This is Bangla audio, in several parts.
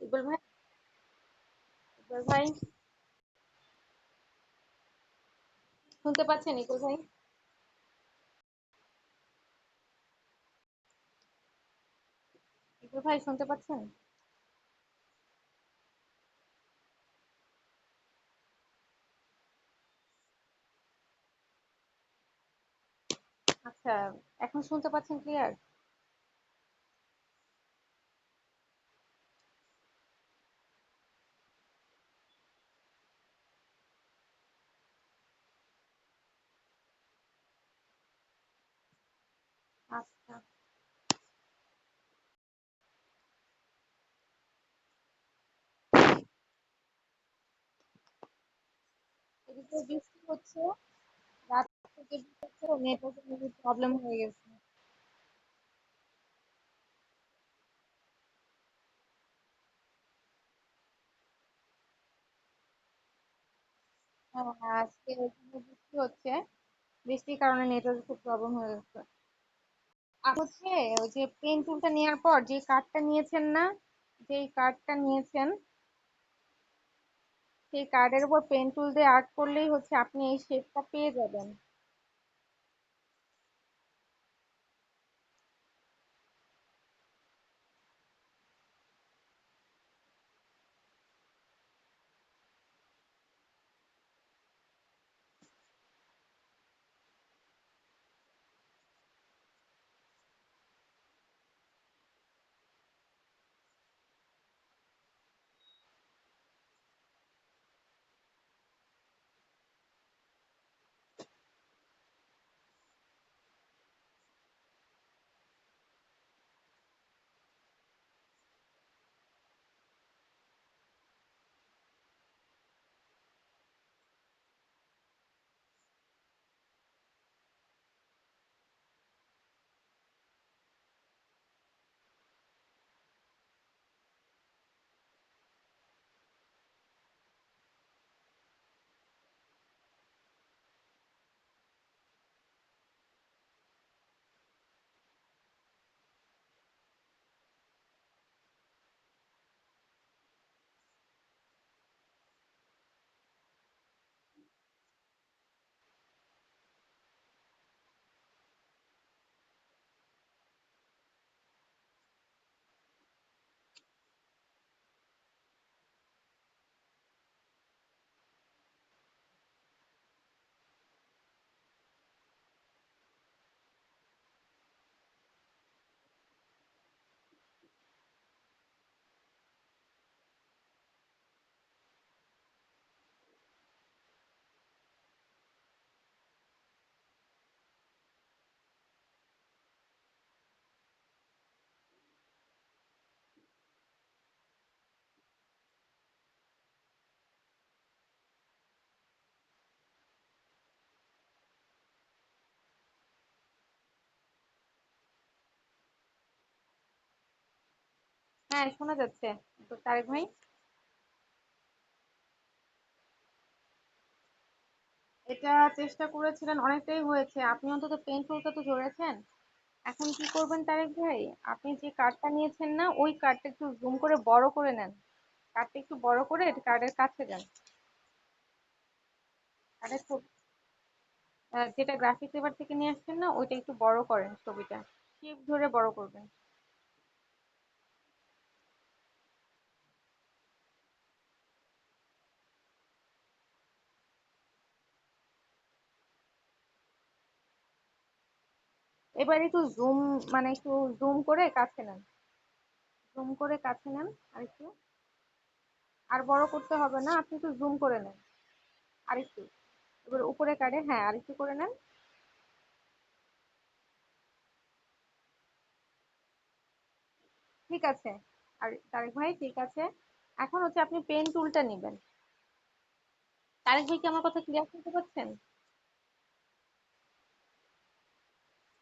ইকবাল ভাই, ইকবাল ভাই, শুনতে পাচ্ছেন ইকবাল ভাই? ইকবাল ভাই শুনতে পাচ্ছেন? আচ্ছা, এখন শুনতে পাচ্ছেন ক্লিয়ার? আচ্ছা, এদিকে বৃষ্টি হচ্ছে, রাত থেকে বৃষ্টি হচ্ছে, নেটওয়ার্কের প্রবলেম হয়ে গেছে। হ্যাঁ, হ্যাঁ, আজকে এখানে বৃষ্টি হচ্ছে, বৃষ্টির কারণে নেটওয়ার্কের খুব প্রবলেম হয়ে গেছে। আর হচ্ছে ওই যে পেন টুলটা নেওয়ার পর যে কার্ডটা নিয়েছেন না, যেই কার্ডটা নিয়েছেন সেই কার্ডের উপর পেন টুল দিয়ে আর্ট করলেই হচ্ছে আপনি এই শেপটা পেয়ে যাবেন। হ্যাঁ, শোনা যাচ্ছে। তো তারেক ভাই, এটা চেষ্টা করেছিলেন, অনেকটাই হয়েছে। আপনি অন্তত পেন টুলটা তো ধরেছেন। এখন কি করবেন তারেক ভাই, আপনি যে কার্ডটা নিয়েছেন না ওই কার্ডটা একটু জুম করে বড় করে নেন। কার্ডটা একটু বড় করে কার্ডের কাছে যান। কার্ডের যেটা গ্রাফিক পেপার থেকে নিয়ে আসছেন না ওইটা একটু বড় করেন ছবিটা। শেপ ধরে বড় করবেন। এবার একটু জুম, মানে একটু জুম করে কাছে নেন। জুম করে কাছে নেন আর একটু। আর বড় করতে হবে না, আপনি একটু জুম করে নেন আরেকটু। এবার উপরে কাটে, হ্যাঁ আরেকটু করে নেন। ঠিক আছে। আর তারেক ভাই ঠিক আছে, এখন হচ্ছে আপনি পেন টুলটা নিবেন। তারেক ভাই কি আমার কথা ক্লিয়ার শুনতে পাচ্ছেন?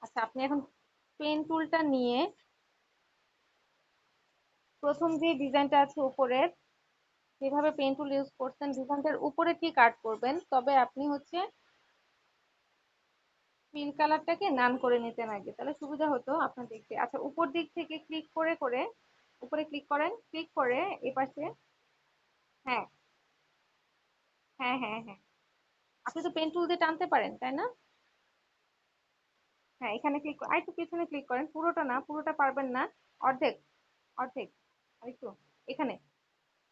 আচ্ছা, আপনি এখন পেন টুলটা নিয়ে প্রথম যে ডিজাইনটা আছে উপরের, যেভাবে পেন টুল ইউজ করছেন ডিজাইনটার উপরে ঠিক আর্ট করবেন, তবে আপনি হচ্ছে ফিল কালারটাকে নান করে নিতেন আগে, তাহলে সুবিধা হতো আপনার দেখতে। আচ্ছা, উপর দিক থেকে ক্লিক করে করে উপরে ক্লিক করেন, ক্লিক করে এপাশে। হ্যাঁ, হ্যাঁ, হ্যাঁ, হ্যাঁ। আপনি তো পেন টুল দিয়ে টানতে পারেন, তাই না? হ্যাঁ, এখানে ক্লিক, আর একটু পিছনে ক্লিক করেন, পুরোটা না, পুরোটা পারবেন না, অর্ধেক, অর্ধেক, আরেকটু, এখানে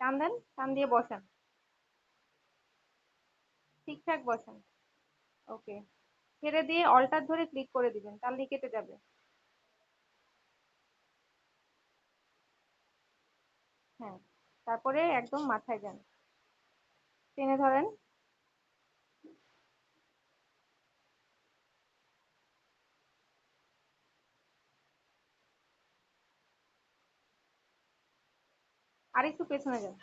টান দেন, টান দিয়ে বসান, ঠিকঠাক বসান। ওকে, ছেড়ে দিয়ে অল্টার ধরে ক্লিক করে দিবেন, তাহলে কেটে যাবে। হ্যাঁ, তারপরে একদম মাথায় যান, টেনে ধরেন। আর একটু পেছনে যান,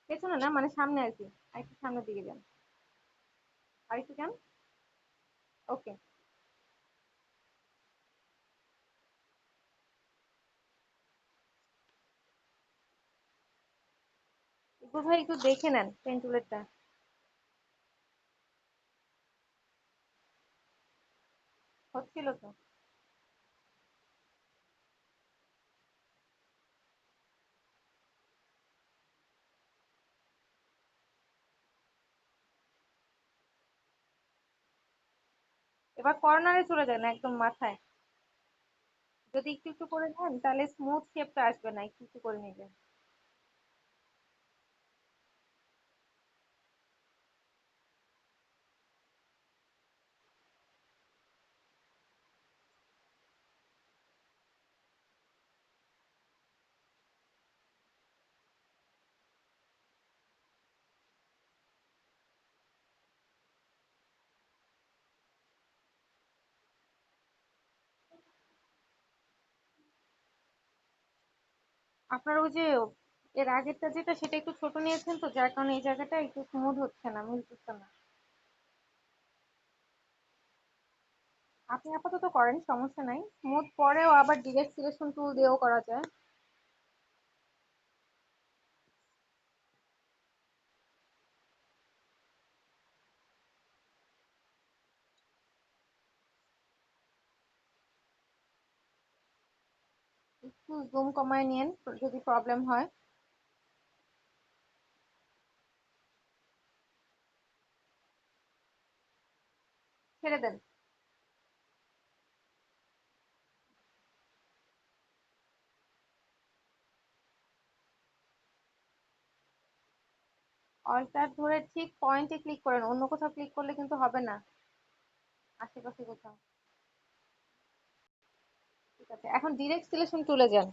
পেছনে না মানে সামনে আর কি, আর একটু সামনের দিকে যান, আর একটু যান। ওকে। একটু ভাই একটু দেখে নেন পেন্টুলেরটা, হচ্ছিল তো। এবার কর্নারে চলে যান একদম মাথায়, যদি একটু একটু করে নেন তাহলে স্মুথ শেপটা আসবে না, একটু একটু করে নিবেন। আপনার ওই যে এর আগেরটা যেটা সেটা একটু ছোট নিয়েছেন তো, যার কারণে এই জায়গাটা একটু স্মুথ হচ্ছে না, মিলতেছে না। আপনি আপাতত করেন, সমস্যা নাই, স্মুথ পরেও আবার ডিরেক্ট সিলেকশন টুল দিয়েও করা যায়। একটু জুম কমায় নিয়েন যদি প্রবলেম হয়। ছেড়ে দেন। অল্টার ধরে ঠিক পয়েন্টে ক্লিক করেন, অন্য কোথাও ক্লিক করলে কিন্তু হবে না, আশেপাশে কোথাও। ঠিক আছে, এখন ডিরেক্ট সিলেকশন টুলে যান।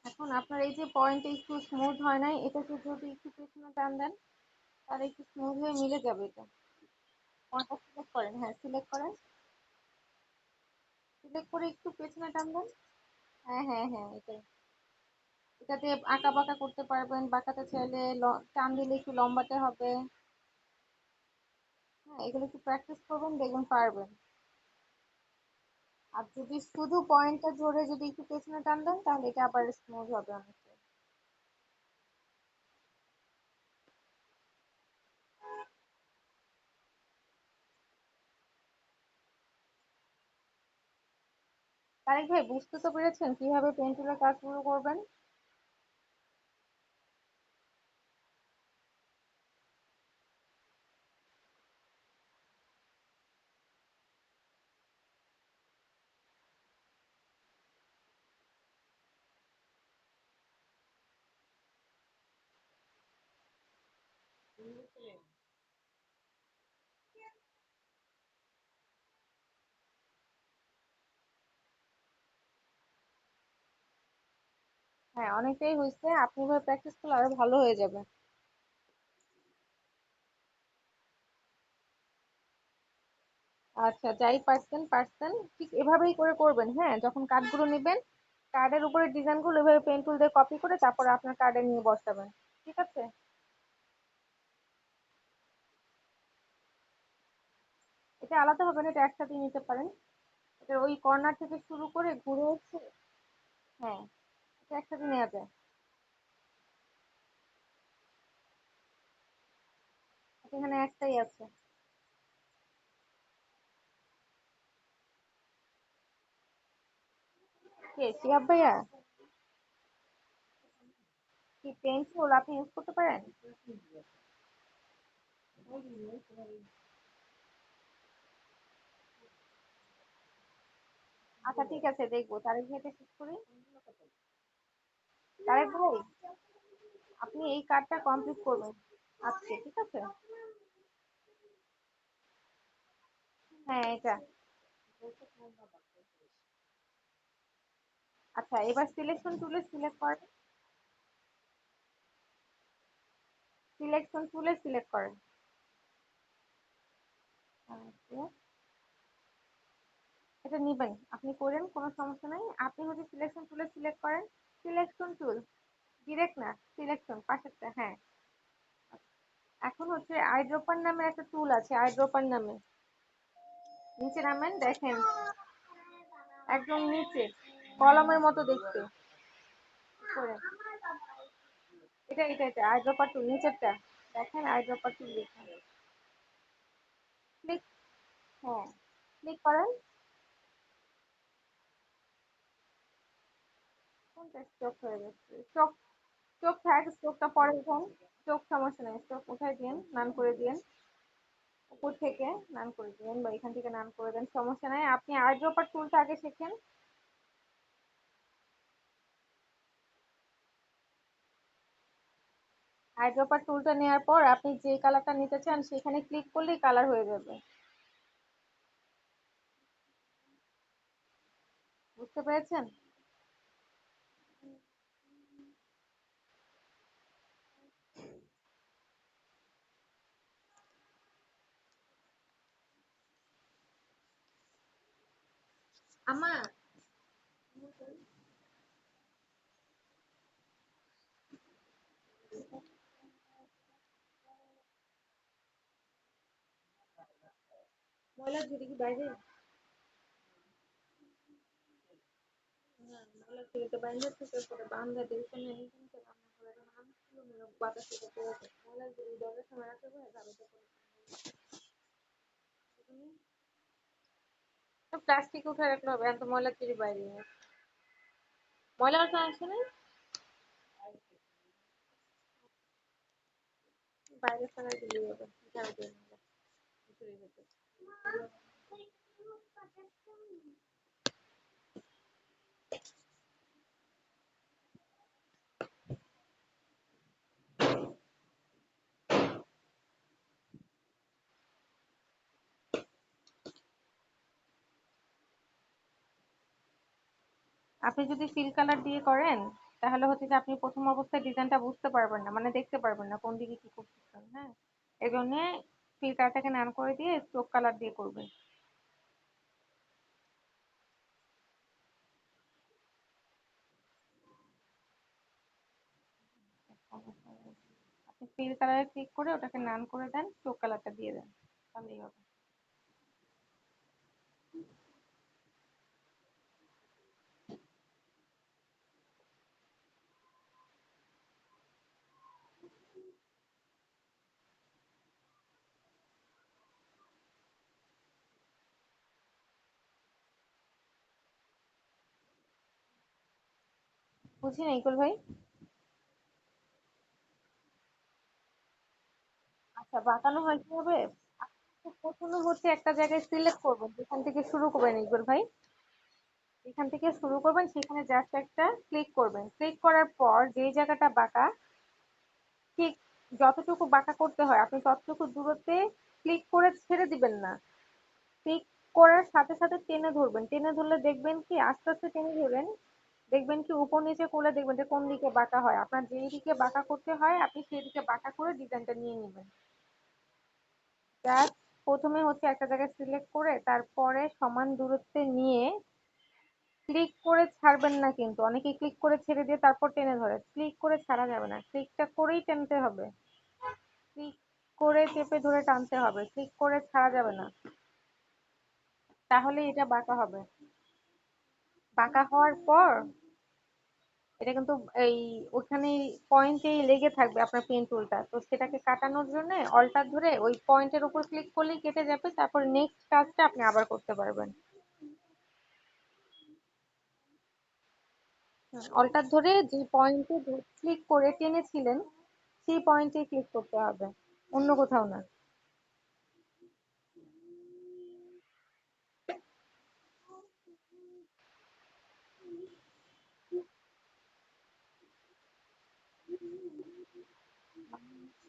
এখন আপনার এই যে পয়েন্টে একটু স্মুথ হয় নাই, এটাকে যদি একটু পেছনে টান দেন তাহলে একটু স্মুথ হয়ে মিলে যাবে এটা। পয়েন্টটা সিলেক্ট করেন, হ্যাঁ সিলেক্ট করেন, সিলেক্ট করে একটু পেছনে টান দেন। হ্যাঁ, হ্যাঁ, হ্যাঁ, এটাই। এটাতে আঁকা বাঁকা করতে পারবেন, বাঁকাতে চাইলে টান দিলে একটু লম্বাতে হবে। হ্যাঁ, এগুলো একটু প্র্যাকটিস করবেন, দেখবেন পারবেন। আর যদি শুধু পয়েন্টটা ধরে যদি একটু পেছনে টান দেন তাহলে এটা আবার স্মুথ হবে অনেকটা। তারেক ভাই, বুঝতে তো পেরেছেন কিভাবে পেন্সিলের কাজগুলো করবেন? হ্যাঁ, অনেকটাই হয়েছে, আপনি এভাবে প্র্যাকটিস করলে আরো ভালো হয়ে যাবে। আচ্ছা, যাই পারছেন পারছেন, ঠিক এভাবেই করে করবেন। হ্যাঁ, যখন কার্ডগুলো নেবেন, কার্ডের উপরে ডিজাইনগুলো এভাবে পেন টুল দিয়ে কপি করে তারপরে আপনার কার্ডে নিয়ে বসাবেন। ঠিক আছে? এটা আলাদা হবে না, এটা একসাথেই নিতে পারেন। এটা ওই কর্নার থেকে শুরু করে ঘুরে এসে, হ্যাঁ, এটা একসাথে নেওয়া যায়। এখানে একটাই আছে। কে শিহাব ভাইয়া? কি পেন্সিল আপনি ইউজ করতে পারেন? আচ্ছা ঠিক আছে, দেখবো। তারেক ভাইকে শেষ করি। তারেক ভাই, আপনি এই কার্ডটা কমপ্লিট করবেন আজকে, ঠিক আছে? হ্যাঁ, এটা। আচ্ছা, এবার সিলেকশন টুলে সিলেক্ট করেন। সিলেকশন টুলে সিলেক্ট করেন। আচ্ছা, এটা নিবেন, আপনি করেন, কোনো সমস্যা নাই। আপনি হচ্ছে সিলেকশন টুলে সিলেক্ট করেন। সিলেকশন টুল, ডিরেক্ট না, সিলেকশন পাশেরটা, হ্যাঁ। এখন হচ্ছে আইড্রপার নামে একটা টুল আছে, আইড্রপার নামে। নিচে নামেন, দেখেন একদম নিচে, কলমের মতো দেখতে। করেন, এটা আইড্রপার টুল, নিচেরটা। দেখেন আইড্রপার টুল লেখা। ক্লিক, হ্যাঁ, ক্লিক করেন। কোনটা স্টক হয়ে গেছে? স্টক, চোখ থাক, চোখটা পরে উঠান। চোখ সমস্যা নেই, চোখ উঠাই দিন, নান করে দিন। উপর থেকে নান করে দিন বা এখান থেকে নান করে দেন, সমস্যা নাই। আপনি আইড্রপার টুলটা আগে শেখেন। আইড্রপার টুলটা নেওয়ার পর আপনি যে কালারটা নিতে চান সেখানে ক্লিক করলেই কালার হয়ে যাবে। বুঝতে পেরেছেন? আমা, ময়লা ঝুড়ি কি বাইরে? না, ময়লা ঝুড়িতে বাইরে থেকে পরে বারান্দা দিয়ে এখানে এখানে রান্না করে রান্না করে বাতাস থেকে পড়ে যায়। ময়লা ঝুড়ি দরজার সামনে রাখতে হবে, ঝাড়ুটা করে প্লাস্টিক উঠে রাখলে হবে, এত ময়লা ঝুড়ি বাইরে নিয়ে। ময়লা ওঠা আসে না, বাইরে ফেলাই দিলেই হবে, ঝাড়ু দিয়ে নিলে ঝুড়ির ভেতর। আপনি যদি ফিল কালার দিয়ে করেন তাহলে হচ্ছে যে আপনি প্রথম অবস্থায় ডিজাইনটা বুঝতে পারবেন না, মানে দেখতে পারবেন না কোন দিকে কি করতেছেন। হ্যাঁ, এই জন্য ফিল কালারটাকে নান করে দিয়ে স্ট্রোক কালার দিয়ে করবেন। আপনি ফিল কালারে ক্লিক করে ওটাকে নান করে দেন, স্ট্রোক কালারটা দিয়ে দেন, তাহলেই হবে। বুঝি না ইকুল ভাই। আচ্ছা, বাঁকানো হয় কিভাবে? আপনি প্রথমে হচ্ছে একটা জায়গায় সিলেক্ট করবেন, যেখান থেকে শুরু করবেন ইকুল ভাই। যেখান থেকে শুরু করবেন সেখানে জাস্ট একটা ক্লিক করবেন। ক্লিক করার পর যে জায়গাটা বাঁকা, ঠিক যতটুকু বাঁকা করতে হয় আপনি ততটুকু দূরত্বে ক্লিক করে ছেড়ে দিবেন না। ক্লিক করার সাথে সাথে টেনে ধরবেন। টেনে ধরলে দেখবেন কি, আস্তে আস্তে টেনে ধরেন, দেখবেন কি উপর নিচে করলে দেখবেন যে কোন দিকে বাঁকা হয়। আপনার যেই দিকে বাঁকা করতে হয় আপনি সেই দিকে বাঁকা করে ডিজাইনটা নিয়ে নেবেন। প্রথমে হচ্ছে একটা জায়গায় সিলেক্ট করে তারপরে সমান দূরত্বে নিয়ে ক্লিক করে ছাড়বেন না, কিন্তু অনেকে ক্লিক করে ছেড়ে দিয়ে তারপর টেনে ধরে। ক্লিক করে ছাড়া যাবে না, ক্লিকটা করেই টানতে হবে। ক্লিক করে চেপে ধরে টানতে হবে, ক্লিক করে ছাড়া যাবে না, তাহলে এটা বাঁকা হবে। বাঁকা হওয়ার পর এটা কিন্তু এই ওখানে পয়েন্টেই লেগে থাকবে আপনার পেন টুলটা, তো সেটাকে কাটানোর জন্য অল্টার ধরে ওই পয়েন্টের উপর ক্লিক করলেই কেটে যাবে, তারপর নেক্সট কাজটা আপনি আবার করতে পারবেন। অল্টার ধরে যে পয়েন্টে ক্লিক করে টেনেছিলেন সেই পয়েন্টে ক্লিক করতে হবে, অন্য কোথাও না।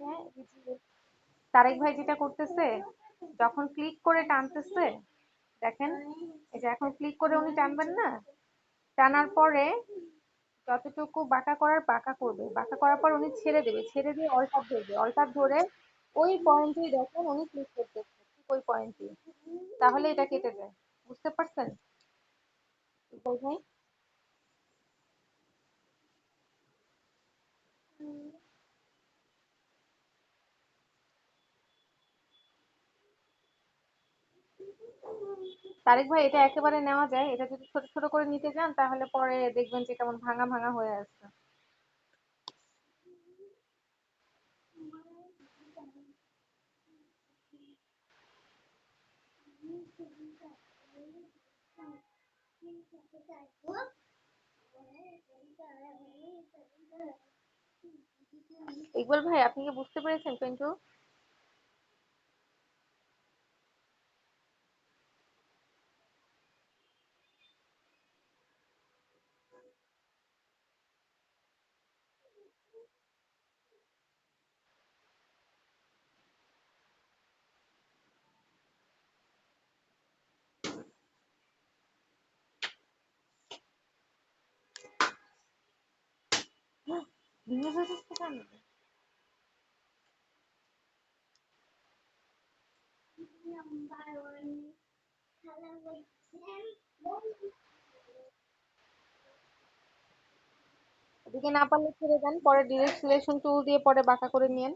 হ্যাঁ, এই যে তারেক ভাই যেটা করতেছে, যখন ক্লিক করে টানতেছে, দেখেন, এই যে এখন ক্লিক করে উনি টানবেন না, টানার পরে যতটুকু বাঁকা করার বাঁকা করবে, বাঁকা করার পর উনি ছেড়ে দেবে, ছেড়ে দিয়ে অল্টার ধরবে, অল্টার ধরে ওই পয়েন্টেই দেখেন উনি ক্লিক করতেছে, ঠিক ওই পয়েন্টে, তাহলে এটা কেটে যায়। বুঝতে পারছেন ইকবাল ভাই? তারেক ভাই, এটা একেবারে নেওয়া যায়, এটা যদি ছোট ছোট করে নিতে যান তাহলে পরে দেখবেন যে কেমন ভাঙা ভাঙা হয়ে আসছে। ইকবাল ভাই, আপনি কি বুঝতে পেরেছেন পিন্টু? ভেঙে ফেলছিস কেন? এদিকে না পারলে ছেড়ে দেন, পরে ডিরেক্ট সিলেকশন টুল দিয়ে পরে বাঁকা করে নিয়েন।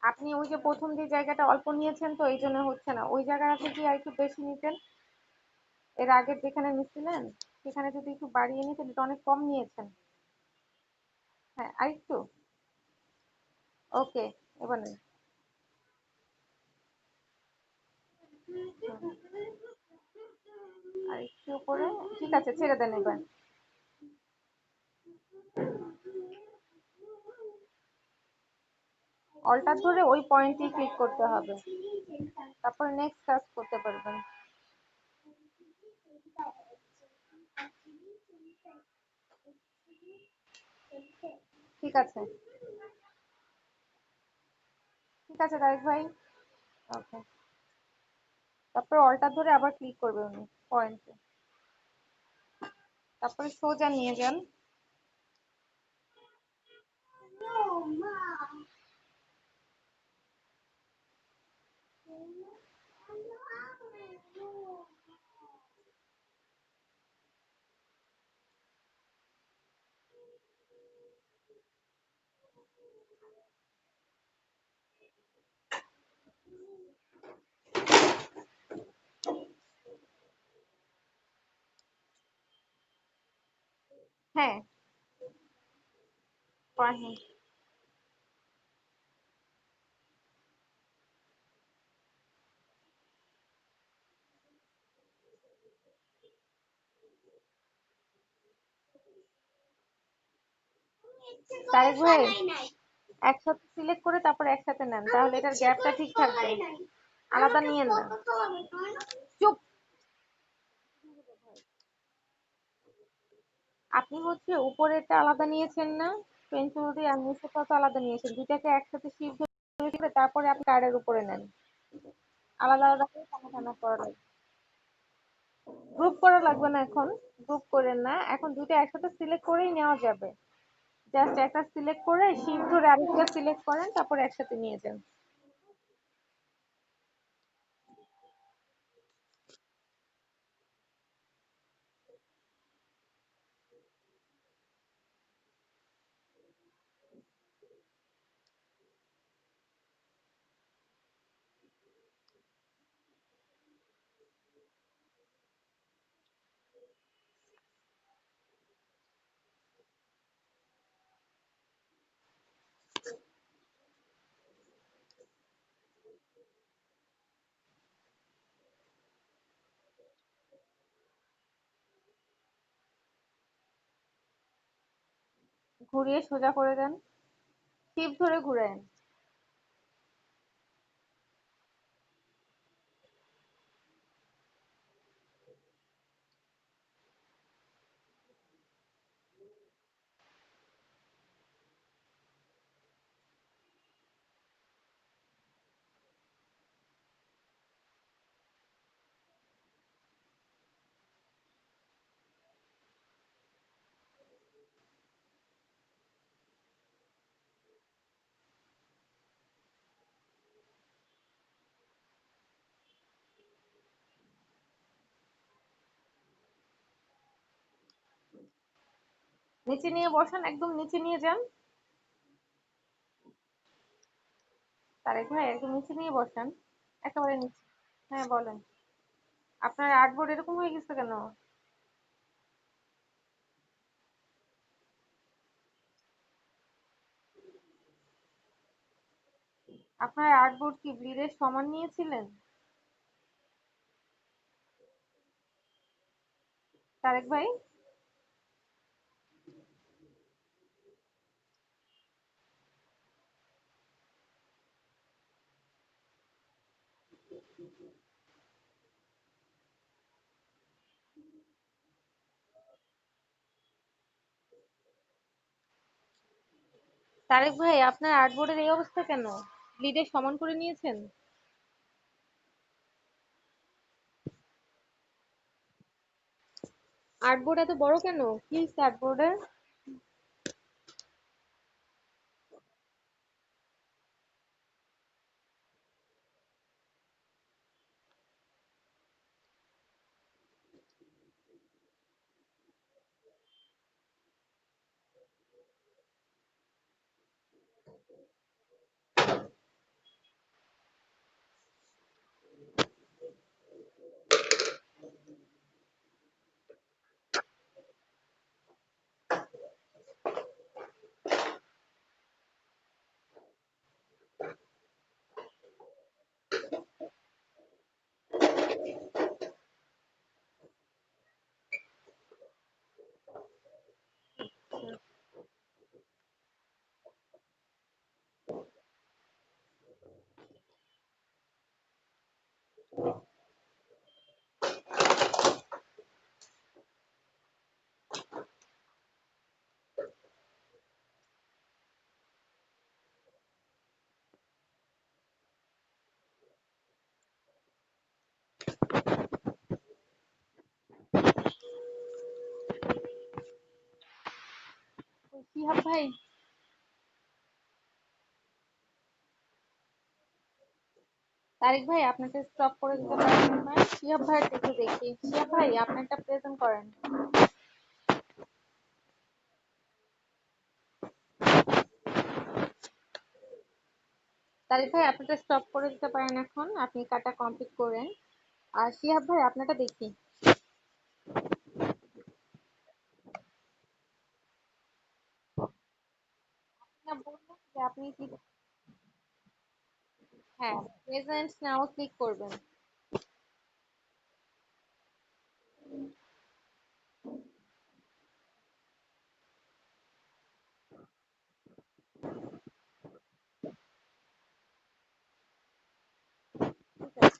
আপনি ওই যে প্রথম যে জায়গাটা অল্প নিয়েছেন তো এই জন্য হচ্ছে না, ওই জায়গাটা থেকে আর একটু বেশি নিতেন। এর আগে যেখানে নিছিলেন সেখানে যদি একটু বাড়িয়ে নিতেন, এটা অনেক কম নিয়েছেন। হ্যাঁ, আরেকটু। ওকে, এবার নেন। আরেকটু উপরে। ঠিক আছে, ছেড়ে দেন এবার। অল্টার ধরে ওই পয়েন্টেই ক্লিক করতে হবে, তারপর নেক্সট কাজ করতে পারবেন। ঠিক আছে, ঠিক আছে তারেক ভাই। ওকে, তারপর অল্টার ধরে আবার ক্লিক করবে উনি পয়েন্টে, তারপরে সোজা নিয়ে যান। হ্যাঁ, হ্যাঁ। তারেক ভাই, একসাথে সিলেক্ট করে তারপর একসাথে নেন, তাহলে এটার গ্যাপটা ঠিক থাকবে। আলাদা নিয়েন না। চুপ। আপনি হচ্ছে উপরেরটা আলাদা নিয়েছেন না, পেন্সিল দিয়ে, আর নিচেরটা তো আলাদা নিয়েছেন, দুইটাকে একসাথে শিফট করে তারপরে আপনি কার্ডের উপরে নেন। আলাদা আলাদা করে টানা টানা করা লাগবে। গ্রুপ করা লাগবে না এখন, গ্রুপ করেন না এখন, দুইটা একসাথে সিলেক্ট করেই নেওয়া যাবে। জাস্ট একটা সিলেক্ট করে শিফট ধরে আরেকটা সিলেক্ট করেন, তারপর একসাথে নিয়ে যান। ঘুরিয়ে সোজা করে দেন, শিফট ধরে ঘুরেন। নিচে নিয়ে বসান, একদম নিচে নিয়ে যান। তারেক ভাই একদম নিচে নিয়ে বসান, একেবারে নিচে। হ্যাঁ বলেন, আপনার আর্টবোর্ড এরকম হয়ে গেছে কেন? আপনার আর্টবোর্ড কি ব্লিডের সমান নিয়েছিলেন? তারেক ভাই, তারেক ভাই আপনার আর্টবোর্ডের এই অবস্থা কেন? ব্লিডের সমান করে নিয়েছেন? আর্টবোর্ড এত বড় কেন? কি হয়েছে আর্টবোর্ডের? শিহাব ভাই, তারিক ভাই আপনাকে স্টপ করে দিতে পারেন মনে হয়। শিহাব ভাই একটু দেখি, শিহাব ভাই আপনারটা প্রেজেন্ট করেন। তারিক ভাই আপনারটা স্টপ করে দিতে পারেন, এখন আপনি কাটা কমপ্লিট করেন। আর শিহাব ভাই আপনারটা দেখি। না, বললাম যে আপনি কি, হ্যাঁ, প্রেজেন্ট নাও ক্লিক করবেন। ঠিক আছে।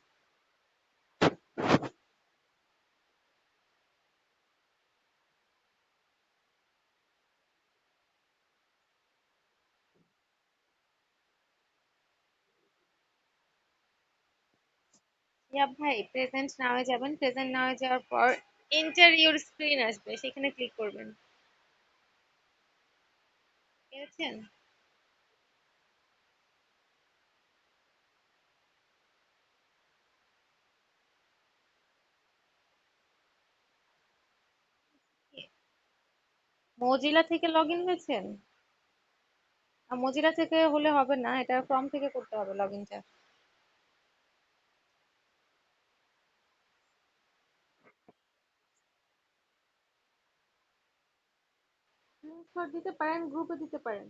শিহাব ভাই প্রেজেন্ট নাও যাবেন, প্রেজেন্ট নাও যাওয়ার পর এন্টার ইউর স্ক্রিন আসবে, সেখানে ক্লিক করবেন। পেয়েছেন? মজিলা থেকে লগ ইন হয়েছেন? মজিলা থেকে হলে হবে না, এটা ক্রম থেকে করতে হবে লগ ইনটা। স্ক্রিনশট দিতে পারেন, গ্রুপে দিতে পারেন।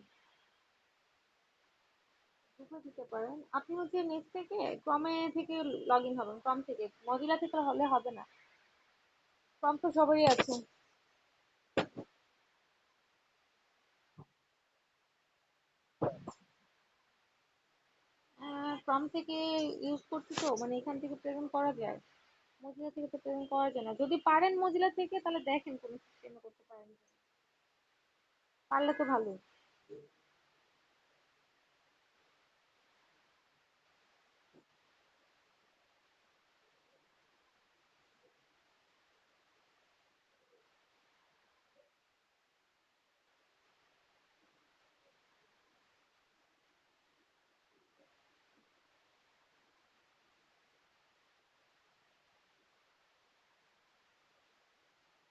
গ্রুপে দিতে পারেন। আপনি হচ্ছে নেট থেকে ক্রমে থেকে লগ ইন হবেন, ক্রম থেকে, মজিলা থেকে হলে হবে না। ক্রম তো সবারই আছে। ক্রম থেকে ইউজ করছি তো, মানে এখান থেকে প্রেজেন্ট করা যায়। মজিলা থেকে তো প্রেজেন্ট করা যায় না। যদি পারেন মজিলা থেকে, তাহলে দেখেন কোন সিস্টেমে করতে পারেন কিনা। পারলে তো ভালো।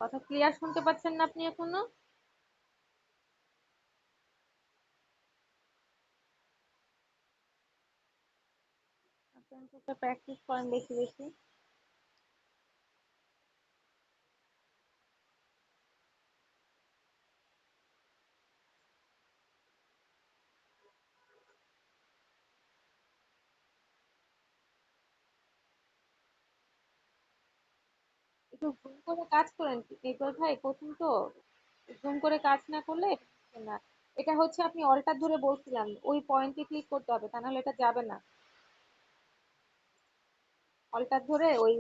কথা ক্লিয়ার শুনতে পাচ্ছেন না আপনি এখনো? আপনার প্র্যাকটিস করেন বেশি বেশি। একটু জুম করে কাজ করেন ইকবাল ভাই, প্রথম তো। জুম করে কাজ না করলে হচ্ছে না। এটা হচ্ছে আপনি অল্টার ধরে বলছিলাম, ওই পয়েন্টে ক্লিক করতে হবে, তা নাহলে এটা যাবে না। অল্টার ধরে ওই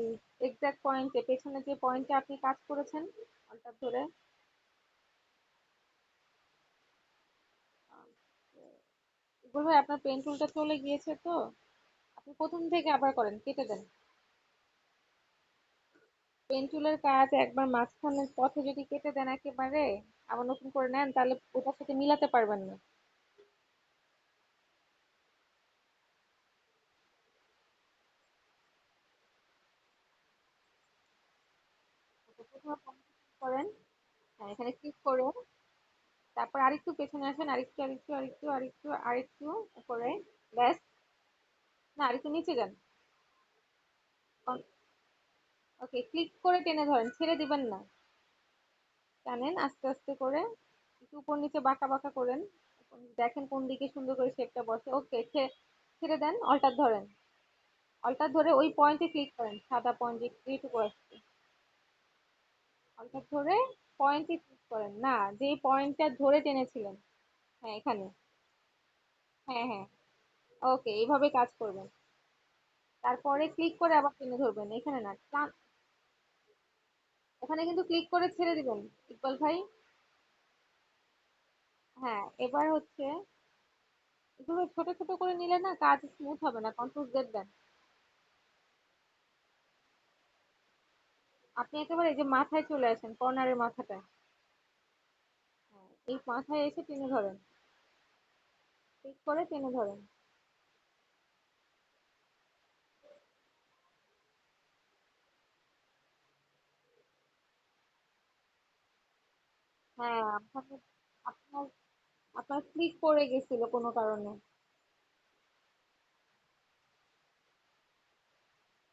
এক্সাক্ট পয়েন্টে, পেছনে যে পয়েন্টে আপনি কাজ করেছেন, অল্টার ধরে। ইকবাল ভাই, আপনার পেন টুলটা চলে গিয়েছে তো, আপনি প্রথম থেকে আবার করেন, কেটে দেন। পেন টুলের কাজ একবার মাঝখানের পথে যদি কেটে দেন একেবারে, আবার নতুন করে নেন, তাহলে ওটার সাথে মিলাতে পারবেন না। প্রথমে কম্পিউটার করেন। হ্যাঁ, এখানে ক্লিক করে তারপর আরেকটু পেছনে আসেন, আরেকটু আরেকটু আরেকটু আরেকটু আরেকটু উপরে। ব্যাস। না, আরেকটু নিচে যান। ওকে, ক্লিক করে টেনে ধরেন, ছেড়ে দিবেন না। টানেন আস্তে আস্তে করে, একটু উপর নিচে বাঁকা বাঁকা করেন। দেখেন কোন দিকে সুন্দর করে শেপটা বসে। ওকে, ছেড়ে দেন, অল্টার ধরেন। অল্টার ধরে ওই পয়েন্টে ক্লিক করেন, সাদা পয়েন্ট যেটুকু আসছে। অল্টার ধরে পয়েন্টে ক্লিক করেন, না, যে পয়েন্টটা ধরে টেনেছিলেন। হ্যাঁ, এখানে। হ্যাঁ হ্যাঁ। ওকে, এইভাবে কাজ করবেন। তারপরে ক্লিক করে আবার টেনে ধরবেন, এখানে না, ওখানে কিন্তু ক্লিক করে ছেড়ে দিবেন ইকবাল ভাই। হ্যাঁ, এবার হচ্ছে এগুলো ছোট ছোট করে নিলে না কাজ স্মুথ হবে না, কন্ট্রোল জেড দেন। আপনি একেবারে এই যে মাথায় চলে আসেন, কর্নারের মাথাটা। হ্যাঁ, এই মাথায় এসে টেনে ধরেন, ক্লিক করে টেনে ধরেন। হ্যাঁ, আপনার আপনার ক্লিক পড়ে গেছিল কোনো কারণে।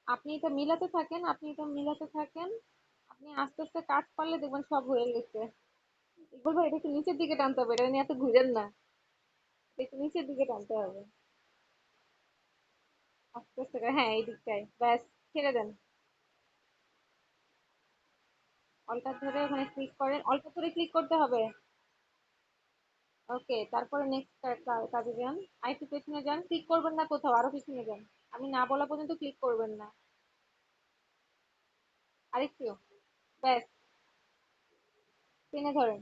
আপনি এটা মিলাতে থাকেন। আপনি আস্তে আস্তে কাজ পারলে দেখবেন সব হয়ে গেছে। বলবো এটা একটু নিচের দিকে টানতে হবে, এটা নিয়ে এত ঘুরেন না। এটা একটু নিচের দিকে টানতে হবে। আস্তে আস্তে করে, হ্যাঁ, এই দিকটায় ব্যাস। ছেড়ে দেন। অল্টার ধরে ওখানে ক্লিক করেন, অল্টার ধরে ক্লিক করতে হবে। ওকে, তারপরে নেক্সট কাজে যান। আরেকটু পেছনে যান, ক্লিক করবেন না কোথাও, আরো পেছনে যান। আমি না বলা পর্যন্ত ক্লিক করবেন না। আরেকটু। ব্যাস। টেনে ধরেন,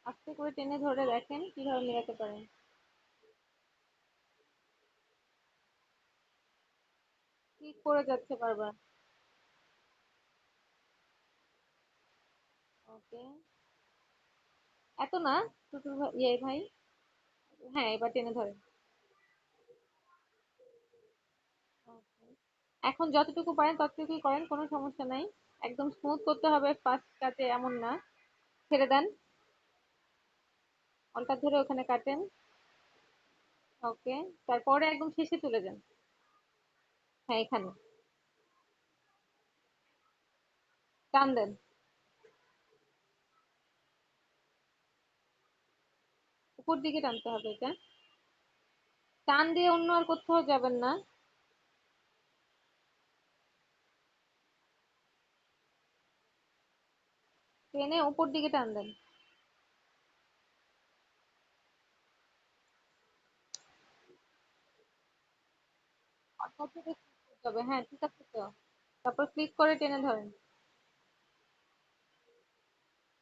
আস্তে করে টেনে ধরে দেখেন কিভাবে মেলাতে পারেন। ক্লিক করে যাচ্ছে বারবার। ওকে। এত না, টুটুল ভাই, ইয়ে ভাই। হ্যাঁ, এবার টেনে ধরেন। Okay. এখন যতটুকু পারেন ততটুকুই করেন, কোনো সমস্যা নাই। একদম স্মুথ করতে হবে ফার্স্ট কাটে এমন না। ছেড়ে দেন। অল্টা ধরে ওখানে কাটেন। ওকে। তারপরে একদম শেষে চলে যান। হ্যাঁ, এখানে টান দেন। উপর দিকে টানতে হবে এটা। টান দিয়ে অন্য আর কোথাও যাবেন না। টেনে উপর দিকে টান দেন। অর্থাৎ থেকে click করতে হবে। হ্যাঁ, ঠিক আছে তো। তারপর ক্লিক করে টেনে ধরেন।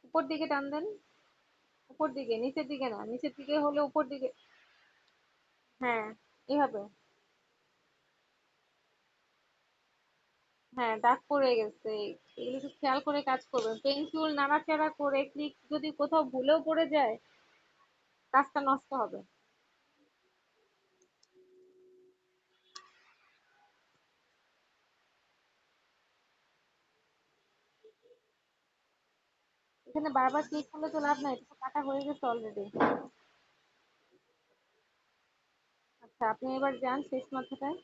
উপর দিকে টান দেন। উপর দিকে, নিচের দিকে না, নিচের দিকে হলে উপর দিকে। হ্যাঁ, এভাবে। হ্যাঁ, দাগ পড়ে গেছে। এগুলো একটু খেয়াল করে কাজ করবেন। পেন্সিল নাড়াচাড়া করে ক্লিক যদি কোথাও ভুলেও পড়ে যায়, কাজটা নষ্ট হবে। এখানে বারবার ক্লিক করলে তো লাভ নাই, এটা তো কাটা হয়ে গেছে অলরেডি। আচ্ছা, আপনি এবার যান শেষ মাথাটায়।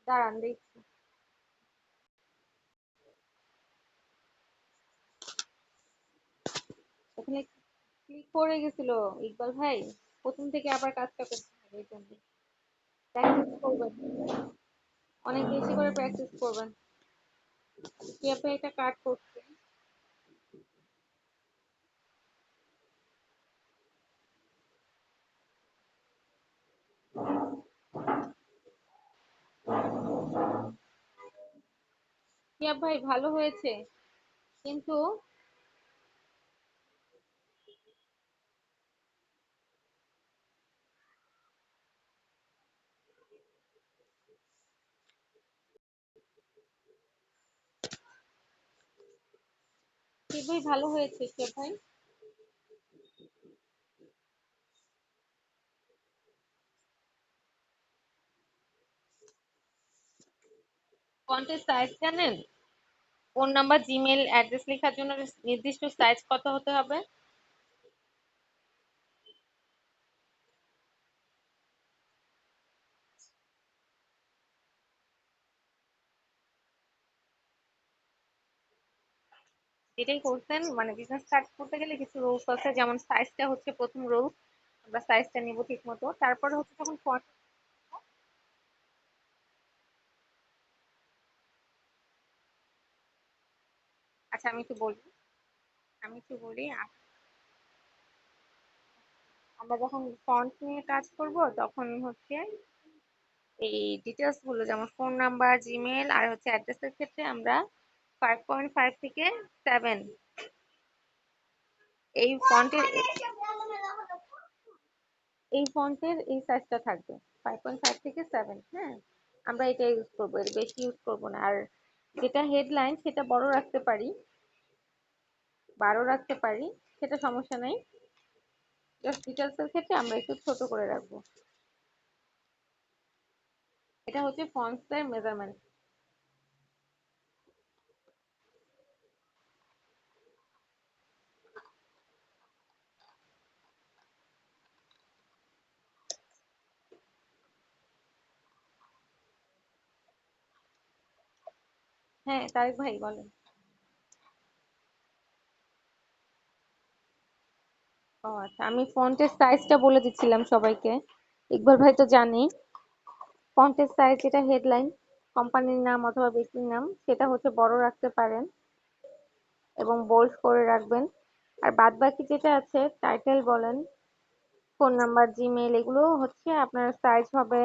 দাঁড়ান দেখছি। ওখানে ক্লিক পড়ে গেছিল ইকবাল ভাই। প্রথম থেকে আবার কাজটা করতে হবে এই জন্য। প্র্যাকটিস করবেন, অনেক বেশি করে প্র্যাকটিস করবেন। কি আপনি এটা কাট করছেন? কি ভাই, ভালো হয়েছে কিন্তু। কি ভাই, ভালো হয়েছে কি ভাই। ফন্টের সাইজ জানেন? ফোন নাম্বার, জিমেল অ্যাড্রেস লেখার জন্য নির্দিষ্ট সাইজ কত হতে হবে? যেটাই করছেন মানে বিজনেস স্টার্ট করতে গেলে কিছু রুলস আছে, যেমন সাইজটা হচ্ছে প্রথম রুল। আমরা সাইজটা নিব ঠিক মতো, তারপরে হচ্ছে যখন ফন্ট। আচ্ছা, আমি একটু বলি। আমরা যখন ফন্ট নিয়ে কাজ করব তখন হচ্ছে এই ডিটেলস গুলো, যেমন ফোন নাম্বার, জিমেল আর হচ্ছে অ্যাড্রেসের ক্ষেত্রে আমরা 5.5 থেকে 7, এই ফন্টের এই সাইজটা থাকবে। 5.5 থেকে 7, হ্যাঁ। আমরা এটা ইউজ করবো, এর বেশি ইউজ করবো না। আর যেটা হেডলাইন সেটা বড় রাখতে পারি, 12 রাখতে পারি, সেটা সমস্যা নাই। জাস্ট ডিটেলস এর ক্ষেত্রে আমরা একটু ছোট করে রাখবো। এটা হচ্ছে ফন্টস এর মেজারমেন্ট। হ্যাঁ, তারেক ভাই বলেন। ও আচ্ছা, আমি ফন্টের সাইজটা বলে দিচ্ছিলাম সবাইকে। ইকবাল ভাই তো জানেই। ফন্টের সাইজ, যেটা হেডলাইন, কোম্পানির নাম অথবা ব্যক্তির নাম, সেটা হচ্ছে বড় রাখতে পারেন এবং বোল্ড করে রাখবেন। আর বাদ বাকি যেটা আছে, টাইটেল বলেন, ফোন নাম্বার, জিমেল, এগুলো হচ্ছে আপনার সাইজ হবে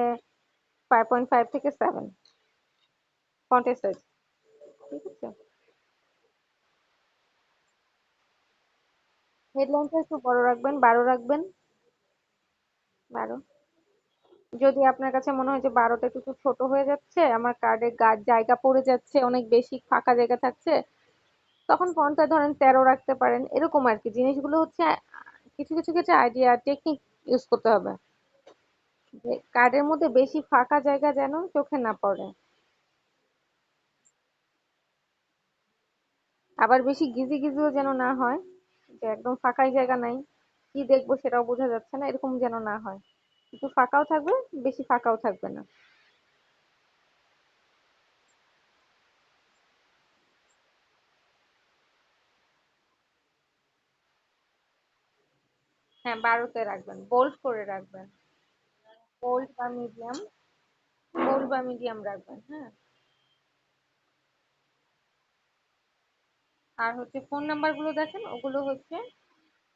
5.5 থেকে 7, ফন্টের সাইজ। ঠিক আছে। হেডলাইনটা একটু বড় রাখবেন, 12 রাখবেন। 12। যদি আপনার কাছে মনে হয় যে 12টা একটু ছোট হয়ে যাচ্ছে, আমার কার্ডে জায়গা পড়ে যাচ্ছে, অনেক বেশি ফাঁকা জায়গা থাকছে, তখন ফন্টটা ধরেন 13 রাখতে পারেন, এরকম আর কি। জিনিসগুলো হচ্ছে কিছু কিছু ক্ষেত্রে আইডিয়া টেকনিক ইউজ করতে হবে, যে কার্ডের মধ্যে বেশি ফাঁকা জায়গা যেন চোখে না পড়ে, আবার বেশি গিজি গিজিও যেন না হয়, যে একদম ফাঁকাই জায়গা নাই, কি দেখবো সেটাও বোঝা যাচ্ছে না, এরকম যেন না হয়। একটু ফাঁকাও থাকবে, বেশি ফাঁকাও থাকবে না। হ্যাঁ, 12তে রাখবেন, বোল্ড করে রাখবেন। বোল্ড বা মিডিয়াম, বোল্ড বা মিডিয়াম রাখবেন, হ্যাঁ। আর হচ্ছে ফোন নাম্বার গুলো দেখেন, ওগুলো হচ্ছে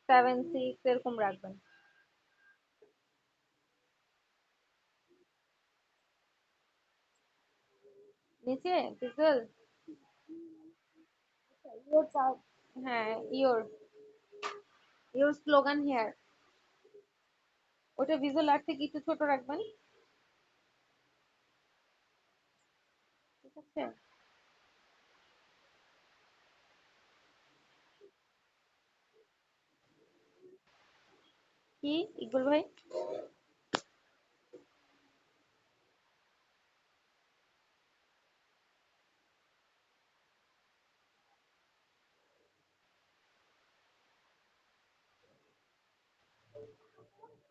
7 6 এরকম রাখবেন। নিচে গুগল, ইয়োর, হ্যাঁ, ইয়োর, ইয়োর স্লোগান হেয়ার, ওটা ভিজুয়াল আর্ট থেকে একটু ছোট রাখবেন। ঠিক আছে। কি, ইকবল ভাই?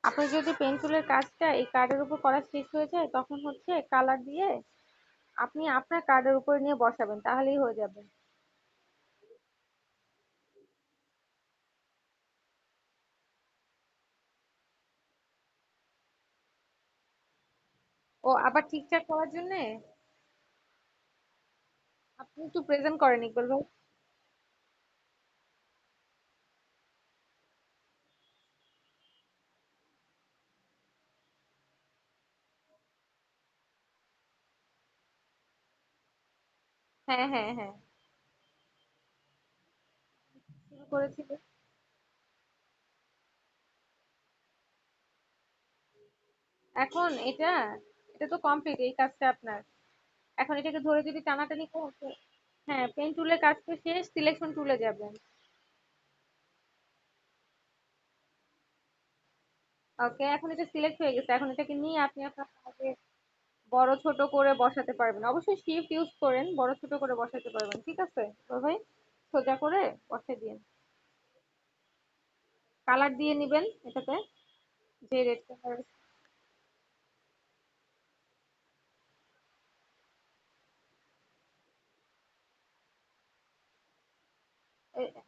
আপনার যদি পেন্সিলের কাজটা এই কার্ডের উপর করা শেষ হয়ে যায়, তখন হচ্ছে কালার দিয়ে আপনি আপনার কার্ডের উপর নিয়ে বসাবেন, তাহলেই হয়ে যাবে। ও আবার ঠিকঠাক করার জন্য আপনি একটু প্রেজেন্ট করেন ইকবল ভাই। হ্যাঁ, হ্যাঁ, হ্যাঁ, শুরু করেছিল। এখন এটা, এটা তো কমপ্লিট এই কাজটা আপনার। এখন এটাকে ধরে যদি টানাটানি করতে, হ্যাঁ, পেন টুলের কাজ তো শেষ, সিলেকশন টুলে যাবেন। ওকে, এখন এটা সিলেক্ট হয়ে গেছে, এখন এটাকে নিয়ে আপনি আপনার কাজে বড় ছোট করে বসাতে পারবেন। অবশ্যই শিফট ইউজ করেন, বড় ছোট করে বসাতে পারবেন। ঠিক আছে তো ভাই, সোজা করে বসে দিন। কালার দিয়ে নিবেন এটাতে, যে রেড কালার।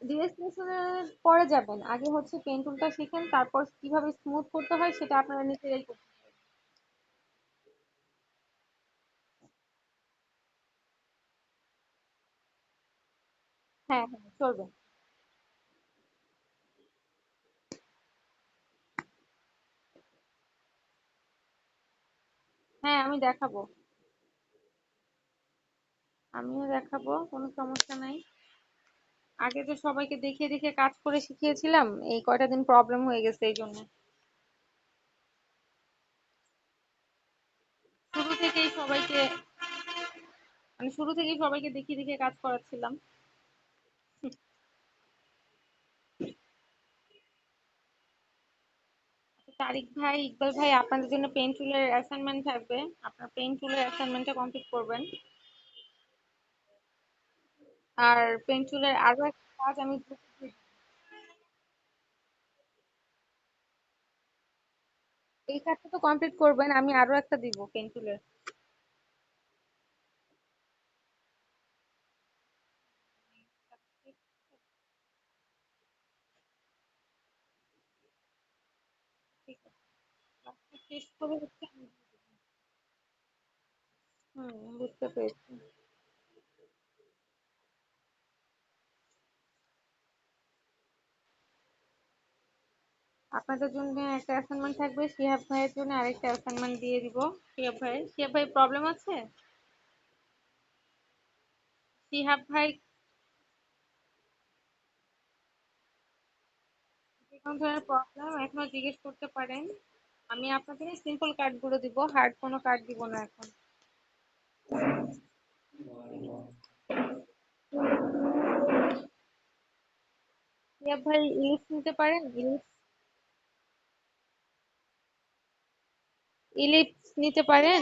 ডিরেক্টরের পরে যাবেন, আগে হচ্ছে পেন টুলটা শিখেন, তারপর কিভাবে স্মুথ করতে হয় সেটা আপনারা নিজেরাই করতে। হ্যাঁ, হ্যাঁ, চলবে। হ্যাঁ, আমি দেখাবো, আমিও দেখাবো, কোনো সমস্যা নাই। আগে তো সবাইকে দেখিয়ে দেখিয়ে কাজ করে শিখিয়েছিলাম, এই কয়টা দিন প্রবলেম হয়ে গেছে এই জন্য। শুরু থেকেই সবাইকে, মানে শুরু থেকেই সবাইকে দেখিয়ে দেখিয়ে কাজ করাচ্ছিলাম। তারিক ভাই, ইকবাল ভাই, আপনাদের জন্য পেন টুলের অ্যাসাইনমেন্ট থাকবে, আপনার পেন টুলের অ্যাসাইনমেন্টটা কমপ্লিট করবেন। আর পেন টুলের আরো একটা কাজ আমি এই কাজটা তো কমপ্লিট করবেন, আমি আরো একটা দিব পেন টুলের। ঠিক আছে, কাজটা শেষ করে হচ্ছে বুঝতে পেরেছি। আপনাদের জন্য একটা অ্যাসাইনমেন্ট থাকবে, শিহাব ভাইয়ের জন্য আরেকটা অ্যাসাইনমেন্ট দিয়ে দিব। শিহাব ভাই প্রবলেম আছে? শিহাব ভাই, যে কোনো ধরনের প্রবলেম এখনো জিজ্ঞেস করতে পারেন। আমি আপনাকে সিম্পল কার্ড গুলো দিব, হার্ড কোনো কার্ড দিব না এখন। ইয়াব ভাই, ইলিশ নিতে পারেন? ইলিশ, ইলিশ নিতে পারেন?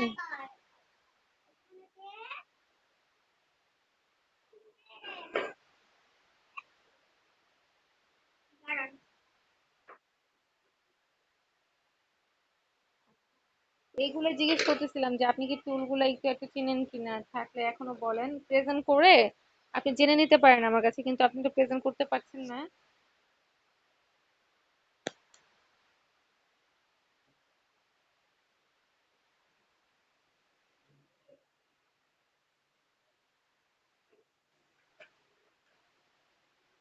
এইগুলো জিজ্ঞেস করতেছিলাম যে আপনি কি টুলগুলো একটু একটু চিনেন কিনা, থাকলে এখনো বলেন, প্রেজেন্ট করে আপনি জেনে নিতে পারেন আমার কাছে, কিন্তু আপনি তো প্রেজেন্ট করতে পারছেন না।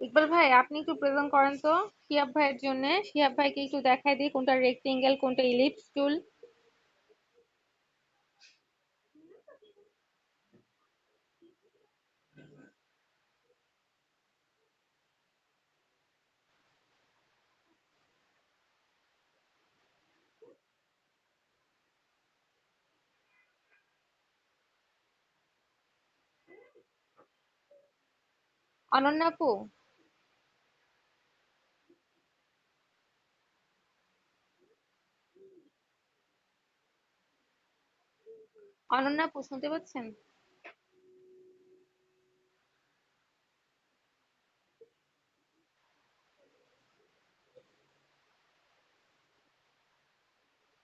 ইকবাল ভাই, আপনি একটু প্রেজেন্ট করেন তো শিহাব ভাইয়ের জন্য। শিহাব ভাইকে একটু দেখাই দিই কোনটা রেক্টেঙ্গেল কোনটা ইলিপস টুল। অনন্যা আপু, অনন্যা আপু শুনতে পাচ্ছেন?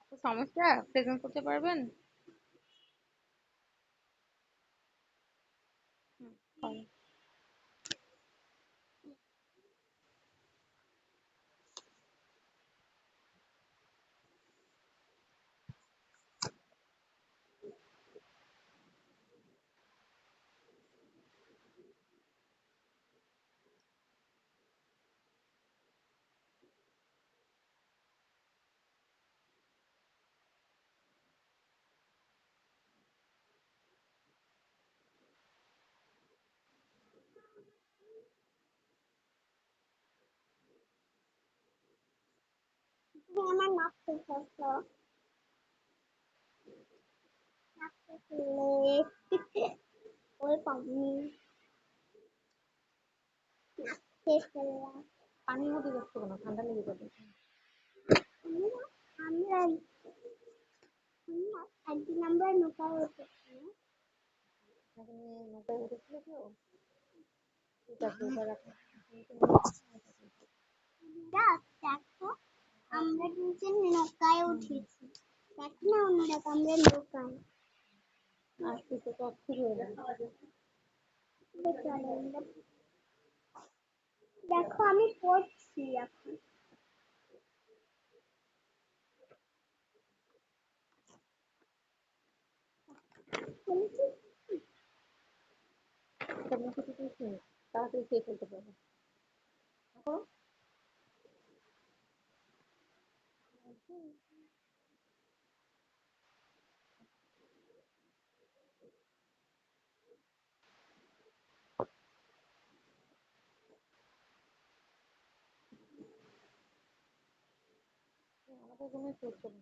আপু, সমস্যা, প্রেজেন্ট করতে পারবেন? হুম, করেন। তুমি আমার নাক থেকে ওই পানি থেকে পানির মধ্যে যাচ্ছে কেন, ঠান্ডা লেগে যাবে। আমরা একদিন আমরা নৌকায় উঠেছি। এখন নৌকায় উঠেছিল কেউ? ঠিক আছে, এবার আপনি আমরা দেখো, আমরা দুজন নৌকায় উঠেছি। দেখো না অন্যরা, আমরা নৌকায় আসতে তো অস্থির হয়ে যাবে। চলে। দেখো আমি পড়ছি এখন। আপনার কিছু কিছু তাড়াতাড়ি খেয়ে ফেলতে পারবেন। এখন আমাদের কোনো চলছে না।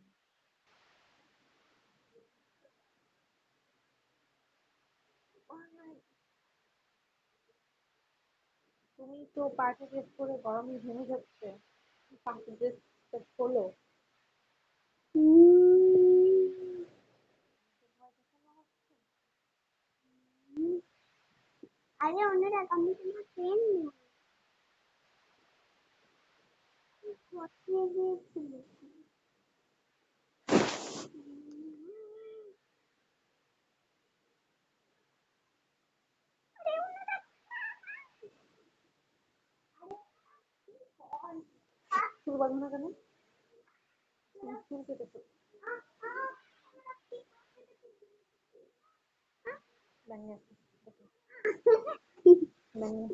তুমি তো পার্টি ড্রেস করে গরমে ঘেমে যাচ্ছে, পার্টি ড্রেস খোলো। আরে অন্যরা, আমি তোমার পেন পড়তে গিয়েছিল। চুল বাঁধো না কেন? চুল কেটে ফেলো। ব্যাঙে আছে, ব্যাঙে।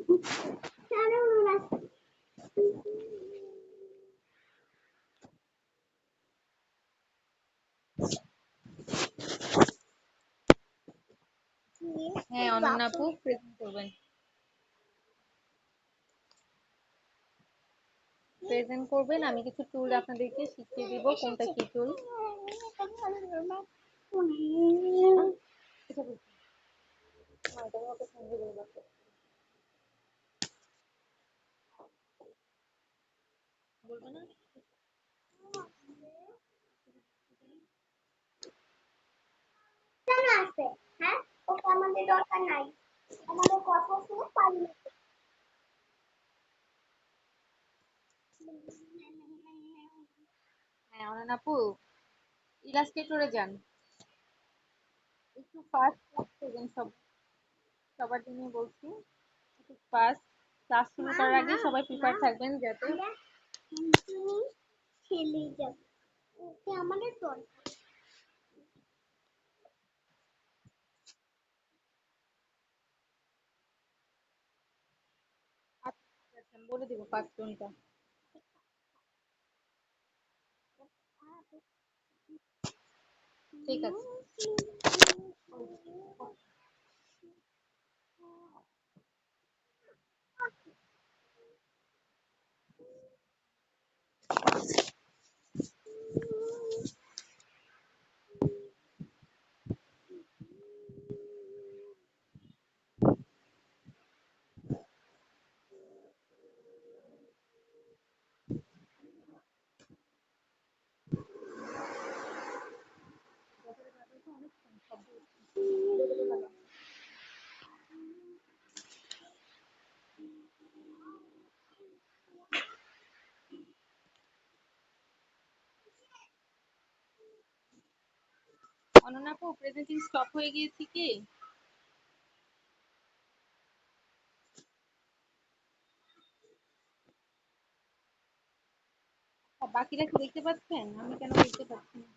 হ্যাঁ অনন্যা আপু, প্রেজেন্ট করবেন। প্রেজেন্ট করবেন, আমি কিছু টুল আপনাদেরকে শিখিয়ে দিব কোনটা কি টুল। বলবো না? কেন আছে? হ্যাঁ, ওটা আমাদের দরকার নাই। আমাদের কথা শুনে পালিয়ে হ্যাঁ অনন্যা আপু, ইলাস্ট্রেটরে যান, একটু ফাস্ট ক্লাস করবেন, সবার জন্য বলছি, একটু ফাস্ট ক্লাস শুরু করার আগে সবাই প্রিপেয়ার থাকবেন যাতে। আমরা এমনি খেলে যাব। ওকে আমাদের দরকার। আচ্ছা, ঠিক আছে, আমি বলে দিব ফার্স্ট কোনটা। ঠিক আছে। অনন্যা আপু, প্রেজেন্টিং স্টপ হয়ে গিয়েছে কি? বাকিরা কি দেখতে পাচ্ছেন? আমি কেন দেখতে পাচ্ছি না?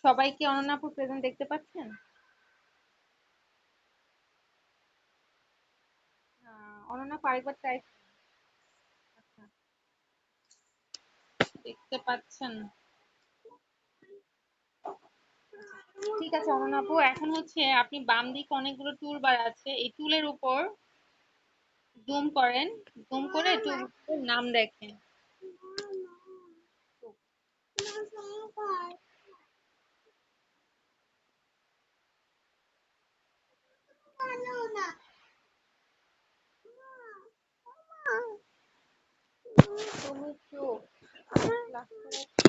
সবাই কি অনন্যা আপুর প্রেজেন্ট দেখতে পাচ্ছেন? অনন্যা আপু আরেকবার ট্রাই। আচ্ছা, দেখতে পাচ্ছেন। ঠিক আছে অনন্যা আপু, এখন হচ্ছে আপনি বাম দিকে অনেকগুলো টুল বার আছে, এই টুলের উপর জুম করেন, জুম করে টুলের নাম দেখেন। তুমি চুপ, আমার ক্লাস করাচ্ছি।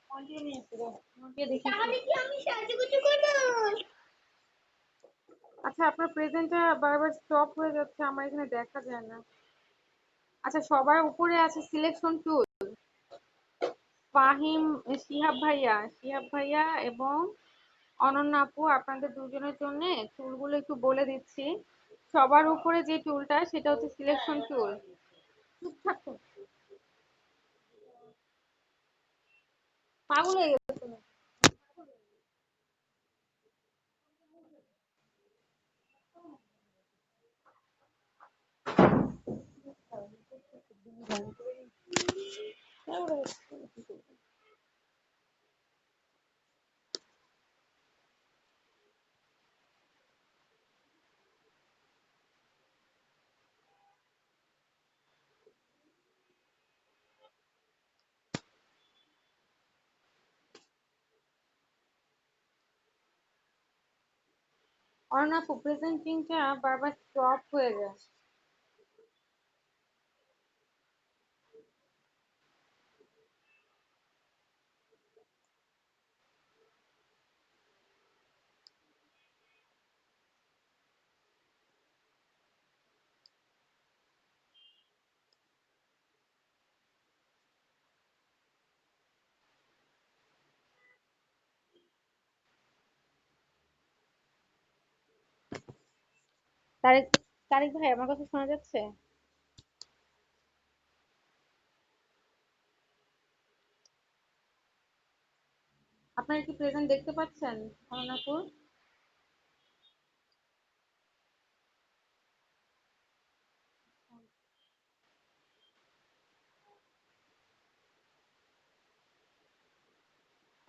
কন্টিনিউ করো, নোটিয়ে দেখি কি। তাহলে কি আমি সাজুগুজু করবো? আচ্ছা, আপনার প্রেজেন্টটা বারবার স্টপ হয়ে যাচ্ছে, আমার এখানে দেখা যায় না। আচ্ছা, সবার উপরে আছে সিলেকশন টুল। ফাহিম, শিহাব ভাইয়া এবং অনন্যা আপু, আপনাদের দুজনের জন্য টুলগুলো একটু বলে দিচ্ছি। সবার উপরে যে টুলটা সেটা হচ্ছে সিলেকশন টুল। চুপ থাকো, পাগল হয়ে গেছে তুমি। অনন্যা আপু, প্রেজেন্টিংটা বারবার স্টপ হয়ে যায়। তারেক, তারেক ভাই, আমার কথা শোনা যাচ্ছে? আপনারা কি প্রেজেন্ট দেখতে পাচ্ছেন অনন্যা আপু?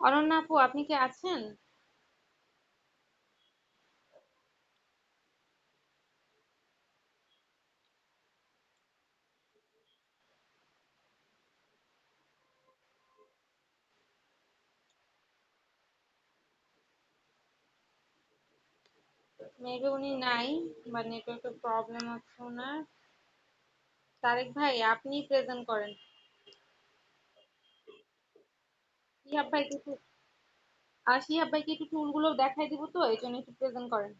অনন্যা আপু, আপনি কি আছেন? মেবি উনি নাই, বা নেটওয়ার্কের প্রবলেম হচ্ছে ওনার। তারেক ভাই, আপনি প্রেজেন্ট করেন। শিহাব ভাই কিছু, আর শিহাব ভাইকে একটু টুল গুলো দেখাই দিব, তো এই জন্য একটু প্রেজেন্ট করেন।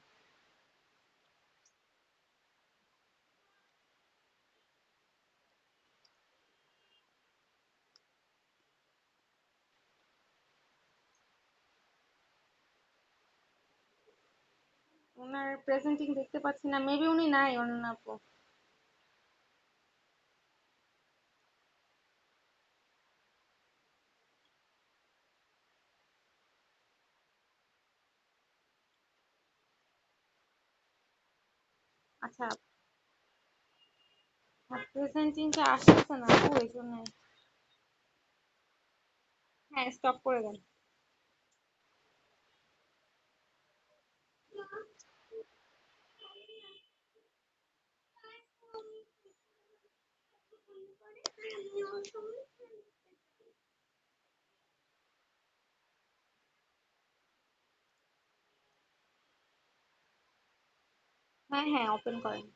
ওনার প্রেজেন্টিং দেখতে পাচ্ছি না, মেবি উনি নাই অনন্যা আপু। আচ্ছা, প্রেজেন্টিংটা আসতেছে না আপু, এই জন্য। হ্যাঁ, স্টপ করে দেন। হ্যাঁ হ্যাঁ, ওপেন করেন।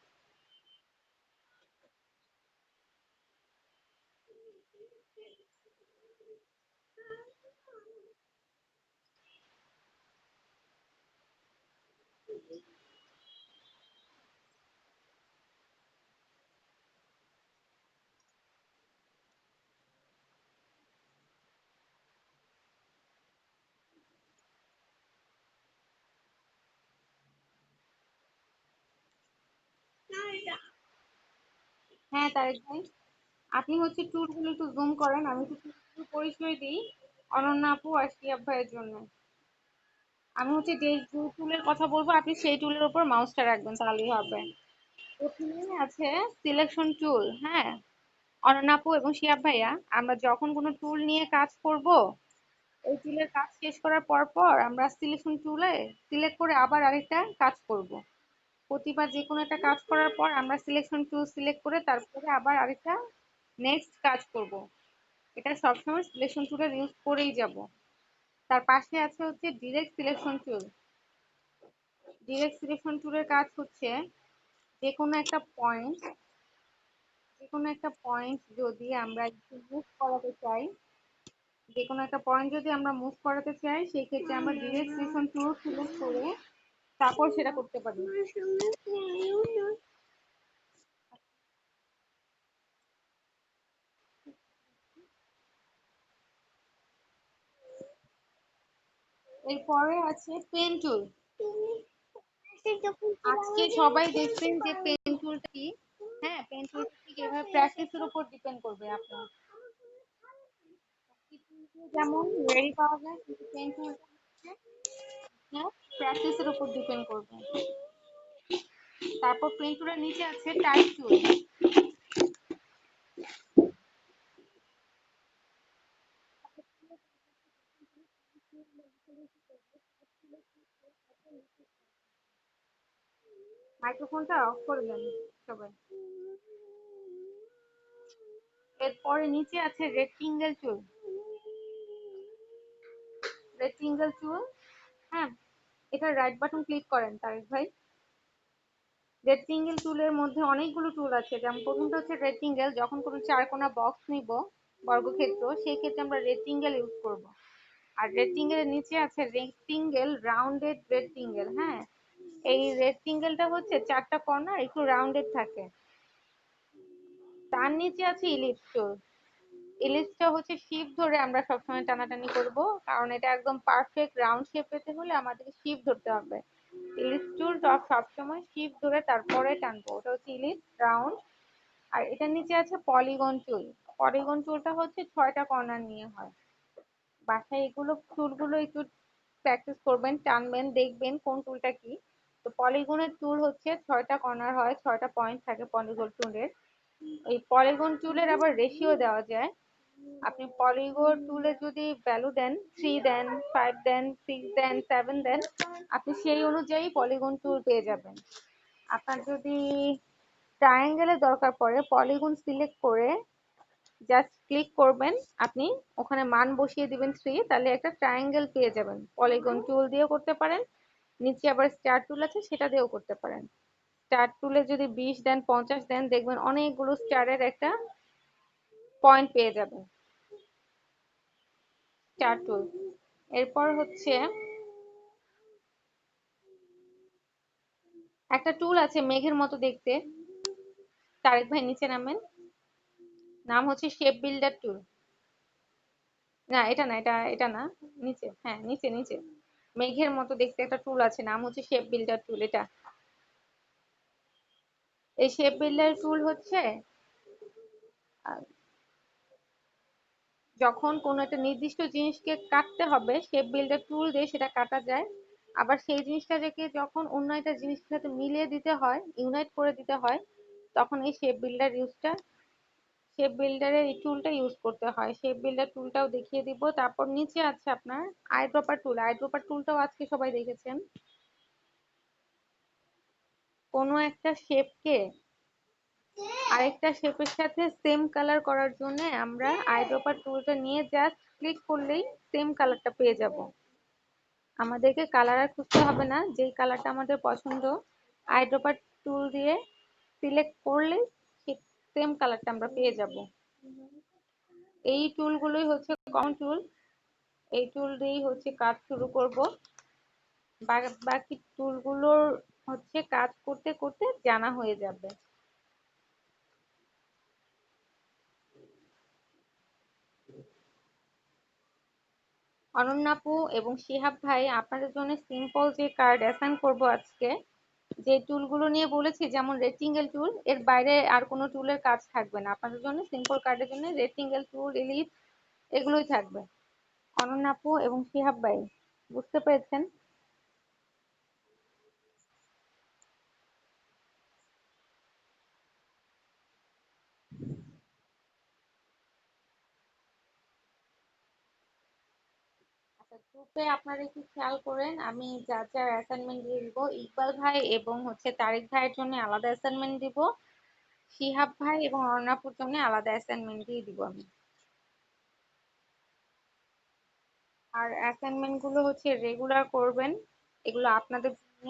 হ্যাঁ তারেক ভাই, আপনি হচ্ছে ট্যুর গুলো একটু জুম করেন, আমি একটু tour পরিচয় দিই অনন্যা আপু আর শিয়াব ভাইয়ের জন্য। আমি হচ্ছে যে টুলের কথা বলবো, আপনি সেই টুলের উপর মাউসটা রাখবেন, তাহলেই হবে। প্রথমে আছে সিলেকশন টুল। হ্যাঁ, অনন্যা আপু এবং শিয়াব ভাইয়া, আমরা যখন কোনো টুল নিয়ে কাজ করব, ওই টুলের কাজ শেষ করার পর পর আমরা সিলেকশন টুলে সিলেক্ট করে আবার আরেকটা কাজ করব। প্রতিবার যে কোনো একটা কাজ করার পর আমরা সিলেকশন টুল সিলেক্ট করে তারপরে আবার আরেকটা নেক্সট কাজ করব। এটা সবসময় সিলেকশন টুলের ইউজ করেই যাব। তার পাশে আছে হচ্ছে direct selection tool. Direct selection টুলের কাজ হচ্ছে যে কোনো একটা পয়েন্ট, যে কোনো একটা পয়েন্ট যদি আমরা একটু মুভ করাতে চাই, যে কোনো একটা পয়েন্ট যদি আমরা মুভ করাতে চাই, সেই ক্ষেত্রে আমরা ডিরেক্ট সিলেকশন টুল সিলেক্ট করে তারপর সেটা করতে পারি। এরপরে আছে পেন টুল। আজকে সবাই দেখবেন যে পেন টুলটা কি। হ্যাঁ, পেন টুলটা ঠিক এভাবে প্র্যাকটিসের উপর ডিপেন্ড করবে আপনার। যেমন রেডি পাওয়া যায়, কিন্তু পেন টুলটা প্র্যাকটিসের উপর ডিপেন্ড করবে। তারপর পেন টুলের নিচে আছে টাইপ টুল। মাইক্রোফোনটা অফ করে দেন সবাই। এরপরে নিচে আছে রেক্টেঙ্গেল টুল। রেক্টেঙ্গেল টুল, হ্যাঁ, এটা রাইট বাটন ক্লিক করেন তারেক ভাই। রেক্টেঙ্গেল টুলের মধ্যে অনেকগুলো টুল আছে, যেমন প্রথমটা হচ্ছে রেক্টেঙ্গেল। যখন কোনো চারকোনা বক্স নিব, বর্গক্ষেত্র, সেই ক্ষেত্রে আমরা রেক্টেঙ্গেল ইউজ করব। আর রেক্টেঙ্গেলের নিচে আছে রেক্টেঙ্গেল রাউন্ডেড রেক্টেঙ্গেল। হ্যাঁ, এই রেক্টেঙ্গেলটা হচ্ছে চারটা কর্নার একটু রাউন্ডেড থাকে। তার নিচে আছে ইলিপস টুল। ইলিপসটা হচ্ছে শিপ ধরে আমরা সবসময় টানাটানি করব, কারণ এটা একদম পারফেক্ট রাউন্ড শেপ পেতে হলে আমাদেরকে শিপ ধরতে হবে। ইলিপস টুল সবসময় শিপ ধরে তারপরে টানবো, ওটা হচ্ছে ইলিপস রাউন্ড। আর এটার নিচে আছে পলিগন টুল। পলিগন টুলটা হচ্ছে 6টা কর্নার নিয়ে হয়। বাসায় এগুলো টুলগুলো একটু প্র্যাকটিস করবেন, টানবেন, দেখবেন কোন টুলটা কি। তো পলিগনের টুল হচ্ছে 6টা কর্নার হয়, 6টা পয়েন্ট থাকে পলিগন টুলের। এই পলিগন টুলের আবার রেশিও দেওয়া যায়। আপনি পলিগন টুলে যদি ভ্যালু দেন, 3 দেন, 5 দেন, 6 দেন, 7 দেন, আপনি সেই অনুযায়ী পলিগন টুল পেয়ে যাবেন। আপনার যদি ট্রায়াঙ্গেলের দরকার পড়ে, পলিগন সিলেক্ট করে জাস্ট ক্লিক করবেন, আপনি ওখানে মান বসিয়ে দিবেন 3, তাহলে একটা ট্রায়াঙ্গেল পেয়ে যাবেন। পলিগন টুল দিয়েও করতে পারেন, নিচে আবার স্টার টুল আছে সেটা দিয়েও করতে পারেন। স্টার টুলে যদি 20 দেন, 50 দেন, দেখবেন অনেকগুলো স্টারের একটা পয়েন্ট পেয়ে যাবেন। স্টার টুল। এরপর হচ্ছে একটা টুল আছে মেঘের মতো দেখতে, তারেক ভাই নিচে নামেন, নাম হচ্ছে শেপ বিল্ডার টুল। না এটা না, এটা না, নিচে, হ্যাঁ নিচে নিচে মেঘের মতো দেখতে একটা টুল আছে, নাম হচ্ছে শেপ বিল্ডার টুল। এটা, এই শেপ বিল্ডার টুল হচ্ছে আহ, যখন কোনো একটা নির্দিষ্ট জিনিসকে কাটতে হবে, শেপ বিল্ডার টুল দিয়ে সেটা কাটা যায়। আবার সেই জিনিসটাকে যখন অন্য একটা জিনিসের সাথে মিলিয়ে দিতে হয়, ইউনাইট করে দিতে হয়, তখন এই শেপ বিল্ডারের এই টুলটা ইউজ করতে হয়। শেপ বিল্ডার টুলটাও দেখিয়ে দিব। তারপর নিচে আছে আপনার আইড্রপার টুল। আইড্রপার টুলটাও আজকে সবাই দেখেছেন। কোনো একটা শেপকে আরেকটা শেপের সাথে সেম কালার করার জন্য আমরা আইড্রপার টুলটা নিয়ে জাস্ট ক্লিক করলেই সেম কালারটা পেয়ে যাব। আমাদেরকে কালার আর খুঁজতে হবে না, যেই কালারটা আমাদের পছন্দ আইড্রপার টুল দিয়ে সিলেক্ট করলে সেম কালারটা আমরা পেয়ে যাব। এই টুলগুলোই হচ্ছে কমন টুল। এই টুল দিয়েই হচ্ছে কাজ শুরু করব। বাকি টুলগুলোর হচ্ছে কাজ করতে করতে জানা হয়ে যাবে। অনন্যা আপু এবং শিহাব ভাই, আপনাদের জন্য সিম্পল যে কার্ড অ্যাসাইন করব আজকে, যে টুলগুলো নিয়ে বলেছি যেমন রেক্টেঙ্গেল টুল, এর বাইরে আর কোনো টুলের কাজ থাকবে না আপনাদের জন্য। সিম্পল কার্ডের জন্য রেক্টেঙ্গেল টুল, এলিপস, এগুলোই থাকবে। অনন্যা আপু এবং শিহাব ভাই, বুঝতে পেরেছেন? আচ্ছা, গ্রুপে আপনারা একটু খেয়াল করেন, আমি যার যার অ্যাসাইনমেন্ট দিয়ে দিব। ইকবাল ভাই এবং হচ্ছে তারিক ভাইয়ের জন্য আলাদা অ্যাসাইনমেন্ট দিব, শিহাব ভাই এবং অর্ণাপুর জন্য আলাদা অ্যাসাইনমেন্ট দিয়ে দিব আমি। আর অ্যাসাইনমেন্ট গুলো হচ্ছে রেগুলার করবেন, এগুলো আপনাদের জন্য।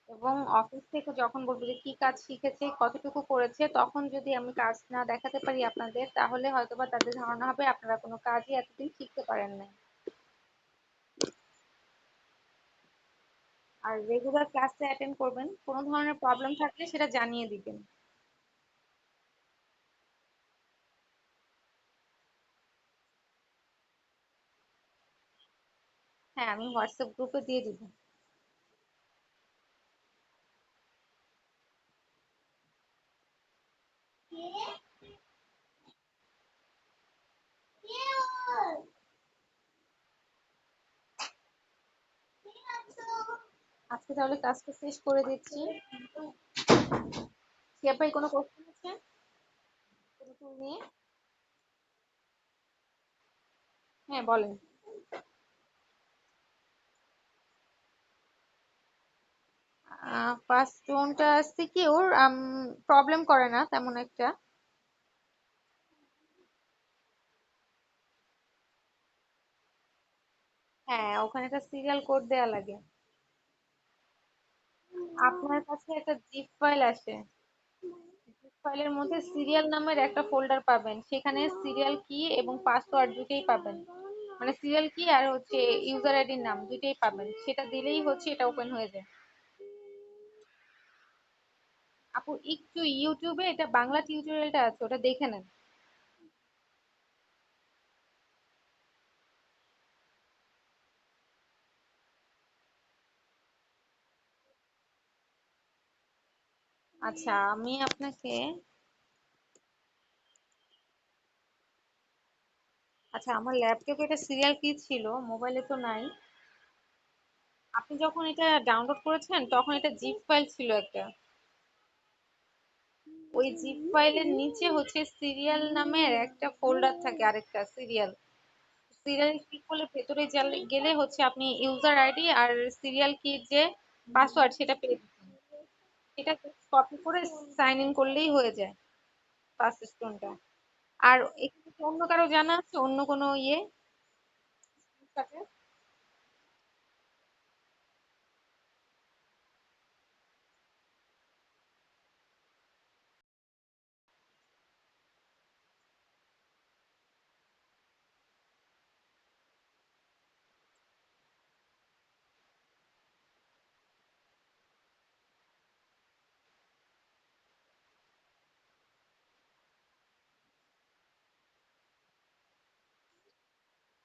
এবং অফিস থেকে যখন বলবো যে কি কাজ শিখেছে, কতটুকু করেছে, তখন যদি আমি কাজ না দেখাতে পারি আপনাদের, তাহলে হয়তোবা তাদের ধারণা হবে আপনারা কোনো কাজই এতদিন শিখতে পারেন নাই। আর রেগুলার ক্লাসে অ্যাটেন্ড করবেন, কোনো ধরনের প্রবলেম থাকলে সেটা জানিয়ে দিবেন। হ্যাঁ, আমি হোয়াটসঅ্যাপ গ্রুপে দিয়ে দিব। আজকে তাহলে কাজটা শেষ করে দিচ্ছি। শিয়া ভাই, কোনো কোশ্চেন আছে কোনো tool নিয়ে? হ্যাঁ বলেন। ফার্স্ট জোনটা সিকিউর, প্রবলেম করে না তেমন একটা। হ্যাঁ, ওখানে একটা সিরিয়াল কোড দেয়া লাগে। আপনার কাছে একটা জিপ ফাইল আসে, জিপ ফাইলের মধ্যে সিরিয়াল নামের একটা ফোল্ডার পাবেন, সেখানে সিরিয়াল কি এবং পাসওয়ার্ড দুটেই পাবেন। মানে সিরিয়াল কি আর হচ্ছে ইউজার আইডির নাম দুটেই পাবেন, সেটা দিলেই হচ্ছে এটা ওপেন হয়ে যায়। আপু একটু ইউটিউবে এটা বাংলা টিউটোরিয়ালটা আছে, ওটা দেখে নেন। আচ্ছা, আমি আপনাকে, আচ্ছা আমার ল্যাপটপে এটা সিরিয়াল কি ছিল, মোবাইলে তো নাই। আপনি যখন এটা ডাউনলোড করেছেন তখন এটা জিপ ফাইল ছিল একটা, ওই জিপ ফাইলের নিচে হচ্ছে সিরিয়াল নামের একটা ফোল্ডার থাকে, আরেকটা সিরিয়াল। সিরিয়াল ক্লিক করলে ভেতরে গেলে হচ্ছে আপনি ইউজার আইডি আর সিরিয়াল কির যে পাসওয়ার্ড সেটা পেয়ে যাবেন। সেটা কপি করে সাইন ইন করলেই হয়ে যায় ফার্স্ট স্টোনটা। আর এখানে কি অন্য কারো জানা আছে অন্য কোনো সাথে?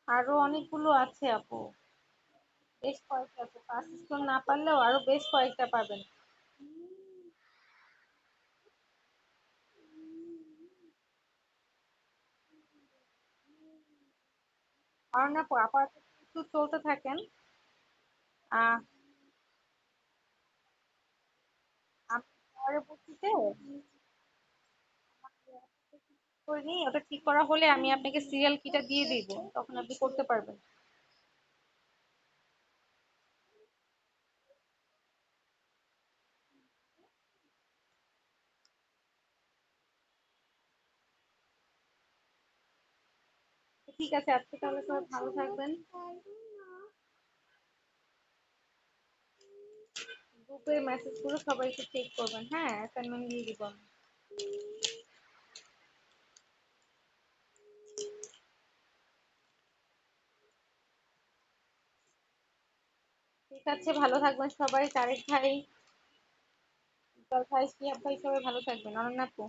আরো অনেকগুলো আছে আপু, বেশ কয়েকটা আছে, ফার্স্ট স্টোন না পারলেও আরো বেশ কয়েকটা পাবেন। আর না আপু, আপাতত একটু চলতে থাকেন। আহ আমি পরবর্তীতে করে নিই, ওটা ঠিক করা হলে আমি আপনাকে সিরিয়াল কিটা দিয়ে দিব, তখন আপনি করতে পারবেন। ঠিক আছে, আজকে তাহলে সবাই ভালো থাকবেন। গ্রুপের মেসেজ গুলো সবাই একটু চেক করবেন, হ্যাঁ অ্যাসাইনমেন্ট দিয়ে দিব আমি। ঠিক আছে, ভালো থাকবেন সবাই, তারেক ভাই, ইকবাল ভাই, শিহাব ভাই, সবাই ভালো থাকবেন, অনন্যা আপু।